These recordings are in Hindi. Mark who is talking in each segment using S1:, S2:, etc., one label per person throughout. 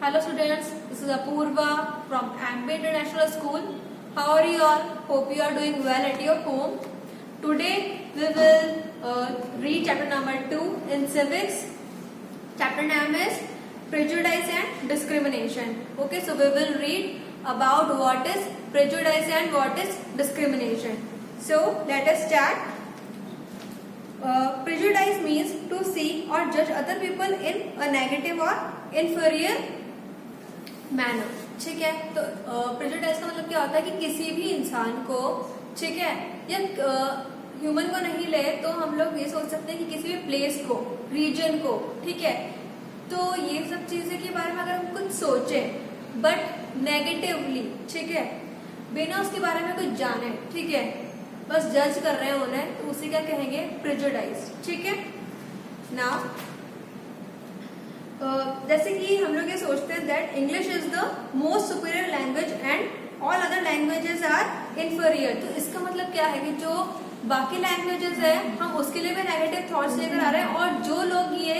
S1: Hello students, this is Apurva from Ambit International School. How are you all? Hope you are doing well at your home. Today we will read chapter number 2 in civics. Chapter name is prejudice and discrimination. Okay, so we will read about what is prejudice and what is discrimination. So let us start. Prejudice means to see or judge other people in a negative or inferior manner. ठीक है, तो प्रेजुडाइज का मतलब क्या होता है कि किसी भी इंसान को, ठीक है, या ह्यूमन को नहीं ले तो हम लोग ये सोच सकते हैं कि किसी भी प्लेस को, रीजन को, ठीक है, तो ये सब चीजें के बारे में अगर हम कुछ सोचें बट नेगेटिवली, ठीक है, बिना उसके बारे में कुछ जाने, ठीक है, बस जज कर रहे हैं उन्हें, तो उसे क्या कहेंगे? प्रेजुडाइज. ठीक है. नाउ जैसे कि हम लोग ये सोचते हैं that English is the most superior language and all other languages are inferior. तो इसका मतलब क्या है कि जो बाकी लैंग्वेजेस है हम उसके लिए भी नेगेटिव थॉट्स लेकर आ रहे हैं, और जो लोग ये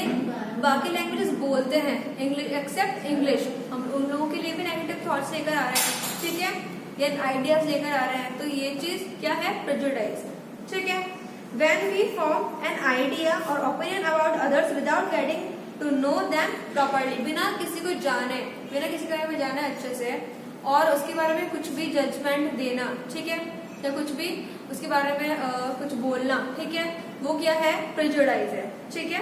S1: बाकी लैंग्वेजेस बोलते हैं इंग्लिश एक्सेप्ट इंग्लिश, हम उन लोगों के लिए भी नेगेटिव थॉट्स लेकर आ रहे हैं. ठीक है, ये आइडियाज लेकर आ रहे हैं. तो ये चीज क्या है? प्रेजुडाइज. ठीक है. When we form an idea और opinion about others without getting to know them properly, बिना किसी को जाने, बिना किसी के बारे में जाने अच्छे से, और उसके बारे में कुछ भी जजमेंट देना, ठीक है, या कुछ भी उसके बारे में कुछ बोलना, ठीक है, वो क्या है? प्रेजुडाइज है. ठीक है.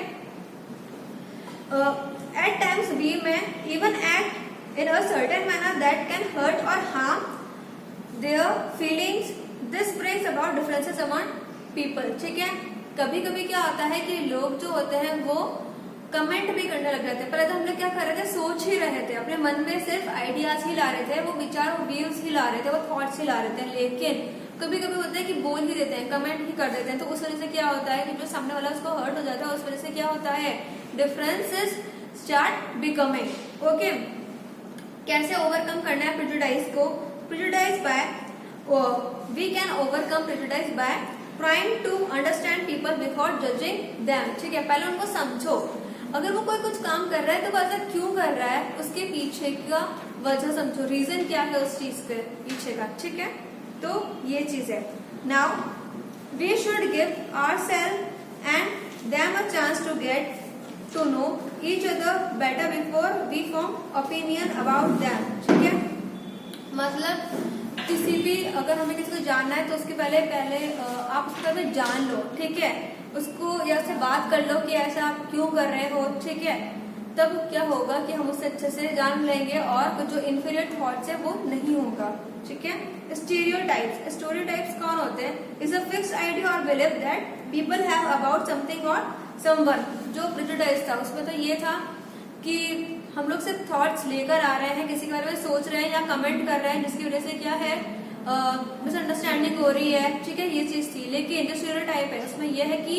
S1: At times we may even act in a certain manner that can hurt और harm their feelings. This brings about differences among people. ठीक है. कभी कभी क्या होता है कि लोग जो होते हैं वो कमेंट भी करने लग जाते हैं. पहले तो हम लोग क्या कर रहे थे? सोच ही रहे थे, अपने मन में सिर्फ आइडियाज ही ला रहे थे, वो विचार, वो व्यूज ही ला रहे थे, वो थॉट्स ही ला रहे थे. लेकिन कभी कभी होता है कि बोल ही देते हैं, कमेंट ही कर देते हैं, तो उस वजह से क्या होता है कि जो सामने वाला उसको हर्ट हो जाता है. उस वजह से क्या होता है? Differences start becoming. ओके. कैसे ओवरकम करना है प्रेजुडाइज को? Prejudice by we can overcome prejudice by trying to understand people before judging them. ठीक है, पहले उनको समझो. अगर वो कोई कुछ काम कर रहा है तो वो ऐसा क्यों कर रहा है, उसके पीछे का वजह समझो, रीजन क्या है उस चीज के पीछे का. ठीक है, तो ये चीज है. Now we should give ourself and them a chance to get to know each other better before we form opinion about them. ठीक है. मतलब किसी भी, अगर हमें किसी को जानना है तो उसके पहले आप उसके बारे में जान लो. ठीक है, उसको या उससे बात कर लो कि ऐसा आप क्यों कर रहे हो. ठीक है, तब क्या होगा कि हम उससे अच्छे से जान लेंगे और जो इंफीरियर थॉट्स है वो नहीं होगा. ठीक है. स्टीरियोटाइप्स. स्टीरियोटाइप्स कौन होते हैं? इज अ फिक्स्ड आइडिया और believe that people have about something और समवन. जो प्रेजुडाइज था उसमें तो ये था कि हम लोग सिर्फ थॉट्स लेकर आ रहे हैं, किसी के बारे में सोच रहे हैं या कमेंट कर रहे हैं, जिसकी वजह से क्या है, मिसअंडरस्टैंडिंग हो रही है. ठीक है, ये चीज थी. लेकिन जो स्टीरियोटाइप है उसमें यह है कि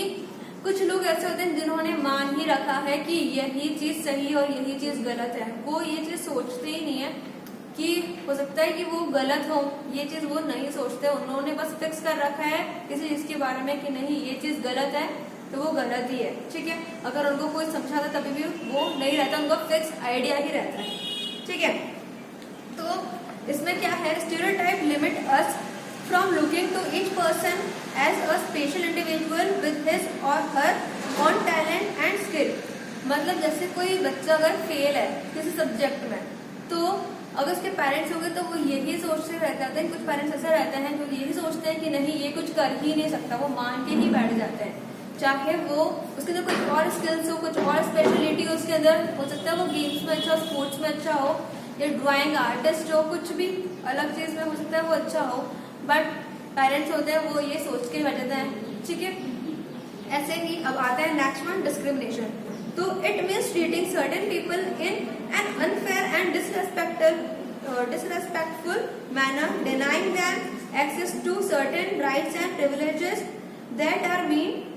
S1: कुछ लोग ऐसे होते हैं जिन्होंने मान ही रखा है कि यही चीज सही और यही चीज गलत है. वो ये चीज सोचते ही नहीं है कि हो सकता है कि वो गलत हो, ये चीज वो नहीं सोचते. उन्होंने बस फिक्स कर रखा है किसी चीज के बारे में कि नहीं ये चीज गलत है तो वो गलत ही है. ठीक है. अगर उनको कोई समझाता तभी भी वो नहीं रहता, उनको फिक्स आइडिया ही रहता है. ठीक है. तो इसमें क्या है? Stereotype limit us from looking to each person as a special individual with his और her own talent and skill. मतलब जैसे कोई बच्चा अगर फेल है किसी सब्जेक्ट में, तो अगर उसके पेरेंट्स होंगे तो वो यही सोचते रहते हैं. कुछ पेरेंट्स ऐसे रहते हैं जो यही सोचते हैं कि नहीं ये कुछ कर ही नहीं सकता, वो मान के ही बैठ जाते हैं. चाहे वो उसके अंदर कुछ और स्किल्स हो, कुछ और स्पेशलिटी हो उसके अंदर, हो सकता है वो गेम्स में अच्छा हो, स्पोर्ट्स में अच्छा हो, या ड्राइंग आर्टिस्ट हो, कुछ भी अलग चीज में हो सकता है वो अच्छा हो, बट पेरेंट्स होते हैं वो ये सोच के बैठ जाते हैं. ठीक है. ऐसे ही अब आता है नेक्स्ट वन, डिस्क्रिमिनेशन. तो it means treating certain people in an unfair and disrespectful manner, denying them access to certain rights and privileges that are meant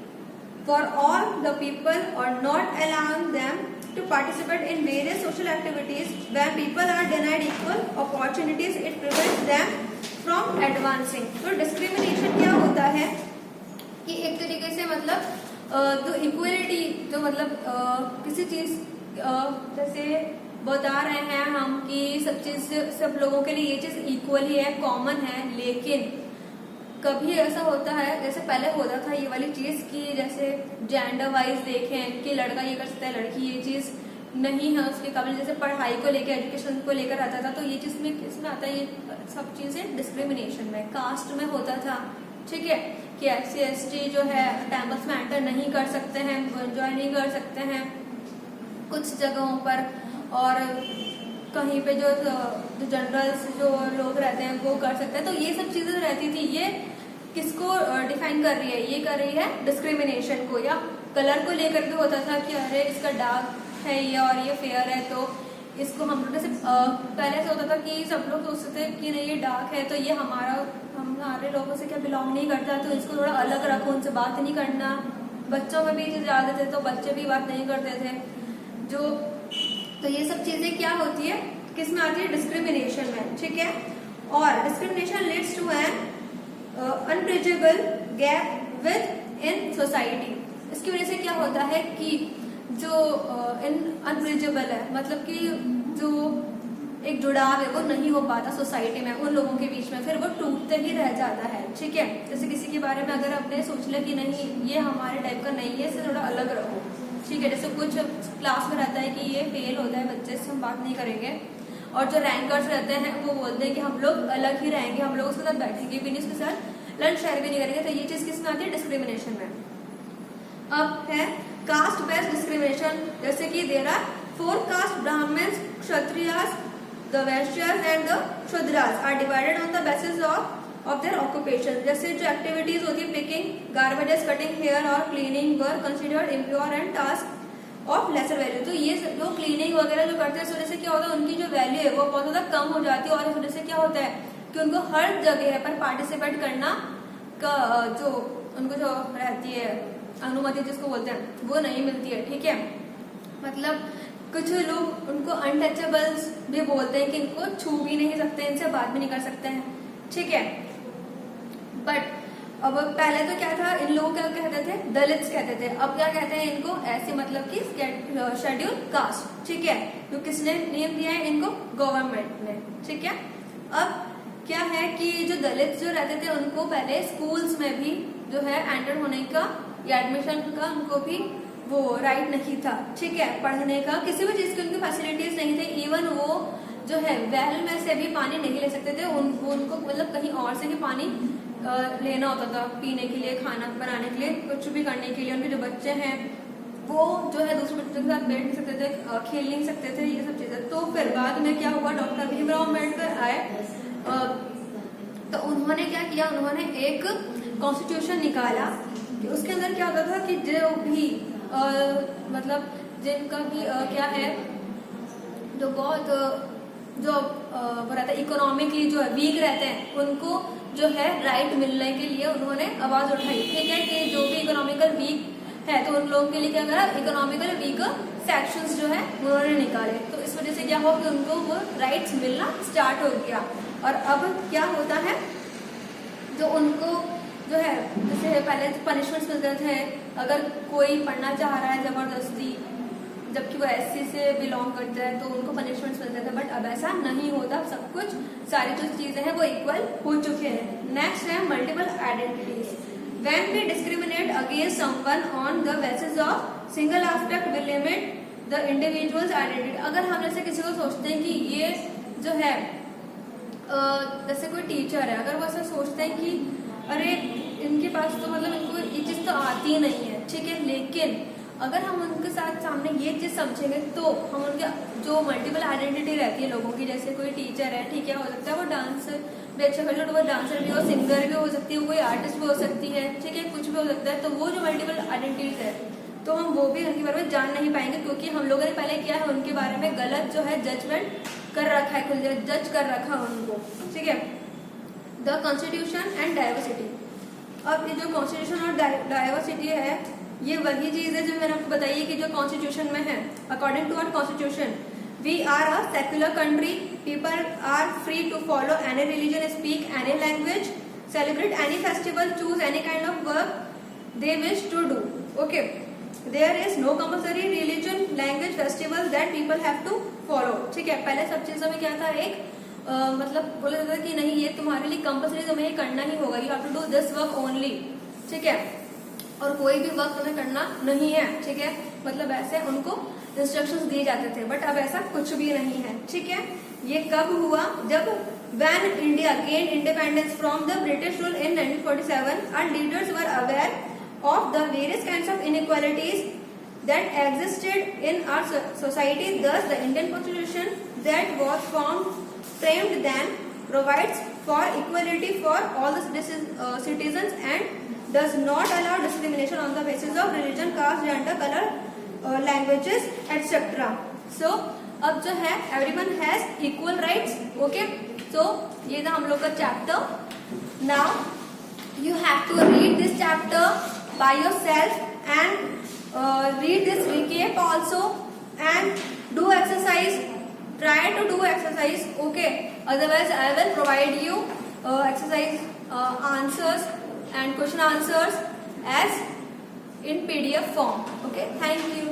S1: for all the people, or not allowing them to participate in various social activities. When people are denied equal opportunities, it prevents them from advancing. तो discrimination क्या होता है कि एक तरीके से मतलब जो इक्वलिटी, जो मतलब किसी चीज जैसे बता रहे हैं हम कि सब चीज, सब लोगों के लिए ये चीज इक्वल ही है, कॉमन है, लेकिन कभी ऐसा होता है, जैसे पहले होता था ये वाली चीज कि जैसे जेंडर वाइज देखें कि लड़का ये कर सकता है, लड़की ये चीज नहीं है उसके काबिल, जैसे पढ़ाई को लेकर, एजुकेशन को लेकर आता था, तो ये चीज में किसमें आता है, ये सब चीजें डिस्क्रिमिनेशन में, कास्ट में होता था, ठीक है, कि SC/ST जो है टेम्पल्स में एंटर नहीं कर सकते हैं, एंजॉय नहीं कर सकते हैं कुछ जगहों पर, और कहीं पे जो जनरल्स जो लोग रहते हैं वो कर सकते हैं। तो ये सब चीजें रहती थी, ये किसको डिफाइन कर रही है, ये कर रही है डिस्क्रिमिनेशन को, या कलर को लेकर भी होता था कि अरे इसका डार्क है ये और ये फेयर है, तो इसको हम लोग जैसे पहले से होता था कि सब लोग सोचते थे कि नहीं ये डार्क है तो ये हमारे लोगों से क्या बिलोंग नहीं करता, तो इसको थोड़ा अलग रखो, उनसे बात नहीं करना। बच्चों में भी ये चीज ज्यादा थे तो बच्चे भी बात नहीं करते थे जो, तो ये सब चीजें क्या होती है, किस में आती है, डिस्क्रिमिनेशन में, ठीक है। और discrimination leads to an unbridgeable gap within society. इसकी वजह से क्या होता है कि जो अनब्रिजेबल है, मतलब कि जो एक जुड़ाव है वो नहीं हो पाता सोसाइटी में उन लोगों के बीच में, फिर वो टूटते ही रह जाता है, ठीक है। जैसे किसी के बारे में अगर अपने सोच ले कि नहीं ये हमारे टाइप का नहीं है, इससे थोड़ा अलग रहो, ठीक है। जैसे कुछ क्लास में रहता है कि ये फेल होता है बच्चे, से हम बात नहीं करेंगे, और जो रैंकर्स रहते हैं वो बोलते हैं कि हम लोग अलग ही रहेंगे, हम लोग उसके साथ बैठेंगे भी नहीं, उसके साथ लंच शेयर भी नहीं करेंगे, तो ये चीज किसमें आती है, डिस्क्रिमिनेशन में। अब है कास्ट बेस्ड डिस्क्रिमिनेशन, जैसे कि there are 4 caste, Brahmans, Kshatriyas, the Vaishyas and the Shudras are divided on the basis of their occupation. जैसे जो एक्टिविटीज होती है, पिकिंग, गार्बेजेस, कटिंग हेयर और cleaning were considered impure and task of lesser value. तो ये जो क्लीनिंग वगैरह जो करते हैं, इस वजह से क्या होता है, उनकी जो वैल्यू है वो बहुत ज्यादा कम हो जाती है, और इस वजह से क्या होता है कि उनको हर जगह पर पार्टिसिपेट करना का जो उनको जो रहती है अनुमति जिसको बोलते हैं वो नहीं मिलती है, ठीक है। मतलब कुछ लोग उनको अनटचेबल्स भी बोलते हैं कि इनको छू भी नहीं सकते, इनसे बात भी नहीं कर सकते हैं, ठीक है। बट अब पहले तो क्या था, इन लोगों क्या कहते थे, दलित्स कहते थे, अब क्या कहते हैं इनको, ऐसे मतलब कि शेड्यूल कास्ट, ठीक है। तो किसने नियम दिया है इनको, गवर्नमेंट ने, ठीक है। अब क्या है कि जो दलित जो रहते थे उनको पहले स्कूल्स में भी जो है एंटर होने का या एडमिशन का उनको भी वो राइट नहीं था, ठीक है, पढ़ने का, किसी भी चीज की उनकी फैसिलिटीज नहीं थे, इवन वो जो है वेल में से भी पानी नहीं ले सकते थे, उनको मतलब कहीं और से भी पानी लेना होता था पीने के लिए, खाना बनाने के लिए, कुछ भी करने के लिए। उनके जो बच्चे हैं वो जो है दूसरे बच्चों के साथ बैठ नहीं सकते थे, खेल नहीं सकते थे, ये सब चीजें। तो फिर बाद में क्या हुआ, डॉक्टर भीमराव अम्बेडकर आए, तो उन्होंने क्या किया, उन्होंने एक कॉन्स्टिट्यूशन निकाला कि उसके अंदर क्या होता था कि जो भी मतलब जिनका भी क्या है, जो बहुत जो रहता है इकोनॉमिकली जो है वीक रहते हैं, उनको जो है राइट मिलने के लिए उन्होंने आवाज उठाई, ठीक है, कि जो भी इकोनॉमिकल वीक है तो उन लोगों के लिए क्या करा, इकोनॉमिकल वीक सेक्शंस जो है उन्होंने निकाले। तो इस वजह से क्या हुआ कि उनको वो राइट्स मिलना स्टार्ट हो गया। और अब क्या होता है, जो उनको जो है जैसे पहले पनिशमेंट्स मिलते थे, अगर कोई पढ़ना चाह रहा है जबरदस्ती, जबकि वो SC से बिलोंग करते हैं तो उनको पनिशमेंट्स मिलते थे, बट अब ऐसा नहीं होता, सब कुछ सारी जो चीजें हैं वो इक्वल हो चुके हैं। नेक्स्ट है multiple identities. When we discriminate against someone on the basis of single aspect will limit the individuals identity. अगर हम जैसे किसी को सोचते हैं कि ये जो है जैसे कोई टीचर है, अगर वो ऐसा सोचते हैं कि अरे इनके पास तो मतलब इनको ये चीज तो आती ही नहीं है, ठीक है, लेकिन अगर हम उनके साथ सामने ये चीज समझेंगे तो हम उनके जो मल्टीपल आइडेंटिटी रहती है लोगों की, जैसे कोई टीचर है, ठीक है, हो सकता है वो डांस भी अच्छा कर तो वो डांसर भी हो, सिंगर भी हो सकती है, कोई आर्टिस्ट भी हो सकती है, ठीक है, कुछ भी हो सकता है। तो वो जो मल्टीपल आइडेंटिटीज है तो हम वो भी उनके बारे में जान नहीं पाएंगे, क्योंकि हम लोगों ने पहले क्या है उनके बारे में गलत जो है जजमेंट कर रखा है, खुद जज कर रखा है उनको, ठीक है। The constitution and diversity. अब ये जो कॉन्स्टिट्यूशन और डाइवर्सिटी है ये वही चीज है जो मैंने आपको बताई कि जो कॉन्स्टिट्यूशन में है। According to our constitution we are a secular country, people are free to follow any religion, speak any language, celebrate any festival, choose any kind of work they wish to do, okay. There is no compulsory religion language festival that people have to follow. ठीक है, पहले सब चीजों में क्या था, एक मतलब बोला जाता कि नहीं ये तुम्हारे लिए कंपल्सरी, तुम्हें ये करना ही होगा, you have to do this work only. ठीक है, और कोई भी वर्क तुम्हें करना नहीं है। ठीक है, मतलब ऐसे उनको इंस्ट्रक्शंस दिए जाते थे, बट अब ऐसा कुछ भी नहीं है। ठीक है, ये कब हुआ, जब when India gained independence from the British rule in 1947, our leaders were aware of the various kinds of inequalities that existed in our society. Thus, the Indian Constitution that was framed then provides for equality for all the citizens and does not allow discrimination on the basis of religion, caste, gender, color, languages, etc. So, अब जो है everyone has equal rights. Okay. तो ये था हम लोग का chapter. Now you have to read this chapter by yourself and read this recap also and do exercise, try to do exercise. Okay, otherwise I will provide you exercise answers and question answers as in PDF form. Okay, thank you.